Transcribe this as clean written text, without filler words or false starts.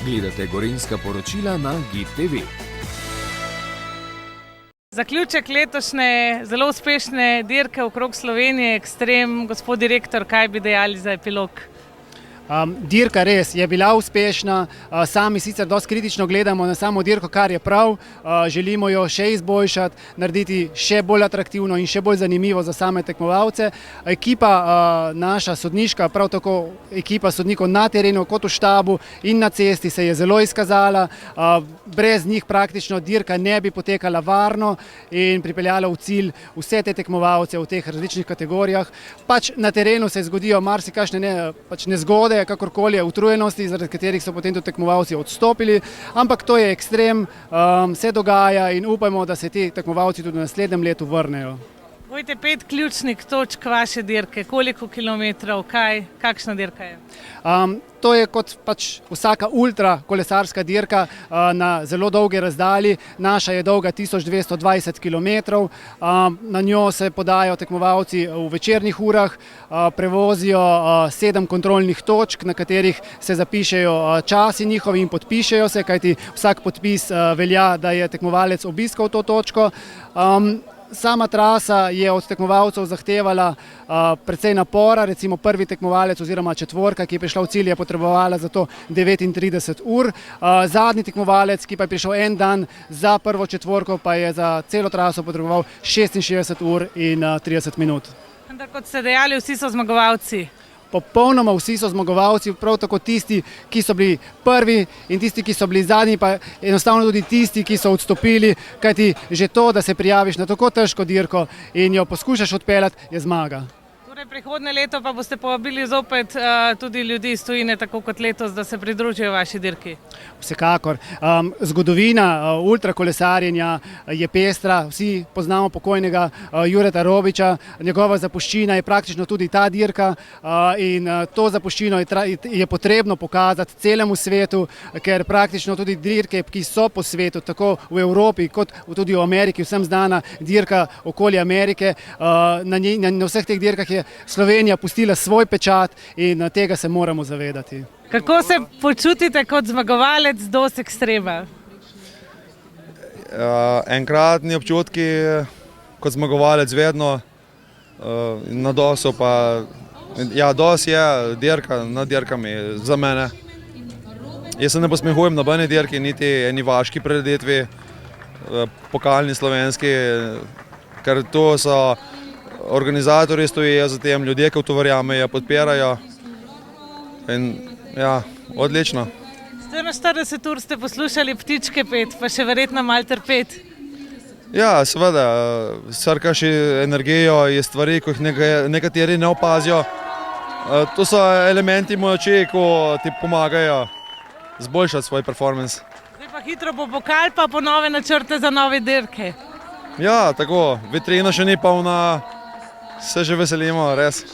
Gledate Gorenjska poročila na GID TV. Zaključek letošnje zelo uspešne dirke okrog Slovenije, Ekstrem, gospod direktor, kaj bi dejali za epilog? Dirka res je bila uspešna, sami sicer dosti kritično gledamo na samo dirko, kar je prav, želimo jo še izboljšati, narediti še bolj atraktivno in še bolj zanimivo za same tekmovalce. Ekipa naša sodniška, prav tako ekipa sodnikov na terenu kot v štabu in na cesti se je zelo izkazala, brez njih praktično dirka ne bi potekala varno in pripeljala v cilj vse te tekmovalce v teh različnih kategorijah. Pač na terenu se zgodijo marsikakšne nezgode, kakorkoli utrujenosti, zaradi katerih so potem tudi tekmovalci odstopili, ampak to je ekstrem, se dogaja in upajmo, da se ti tekmovalci tudi v naslednjem letu vrnejo. Povejte 5 ključnih točk vaše dirke, koliko kilometrov, kakšna dirka je? To je kot vsaka ultra kolesarska dirka na zelo dolge razdalji. Naša je dolga 1220 km, na njo se podajo tekmovalci v večernih urah, prevozijo 7 kontrolnih točk, na katerih se zapišejo časi njihovi in podpišejo se, kajti vsak podpis velja, da je tekmovalec obiskal to točko. Sama trasa je od tekmovalcev zahtevala precej napora, recimo prvi tekmovalec oziroma četvorka, ki je prišla v cilj, je potrebovala za to 39 ur. Zadnji tekmovalec, ki pa je prišel en dan za prvo četvorko, pa je za celo traso potreboval 66 ur in 30 minut. Vendar kot ste dejali, vsi so zmagovalci. Popolnoma vsi so zmagovalci, prav tako tisti, ki so bili prvi in tisti, ki so bili zadnji, pa enostavno tudi tisti, ki so odstopili, kajti že to, da se prijaviš na tako težko dirko in jo poskušaš odpeljati, je zmaga. Prihodnje leto pa boste povabili zopet tudi ljudi iz tujine, tako kot letos, da se pridružijo vaši dirki? Vsekakor. Zgodovina ultrakolesarjenja je pestra, vsi poznamo pokojnega Jureta Robiča, njegova zapuščina je praktično tudi ta dirka in to zapuščino je potrebno pokazati celemu svetu, ker praktično tudi dirke, ki so po svetu, tako v Evropi kot tudi v Ameriki, vsem znana dirka okoli Amerike, na vseh teh dirkah je Slovenija pustila svoj pečat in tega se moramo zavedati. Kako se počutite kot zmagovalec DOS Ekstrema? Enkratni občutki kot zmagovalec vedno, na DOS-u pa, ja, DOS je dirka nad dirkami za mene. Jaz se ne posmehujem nobeni dirki, niti eni vaški prireditvi, pokalni slovenski, ker to so organizatorji stojijo za tem, ljudje, ki v to verjamejo, podpirajo in ja, odlično. 44 ur ste poslušali ptičke pet, pa še verjetno malo trpeti. Ja, seveda, srkaš energijo iz stvari, ko jih nekateri ne opazijo. To so elementi moči, ko ti pomagajo zboljšati svoj performance. Zdaj pa hitro bo pokal, pa po nove načrte za nove dirke. Ja, tako, vitrina še ni polna, se že veselimo, res.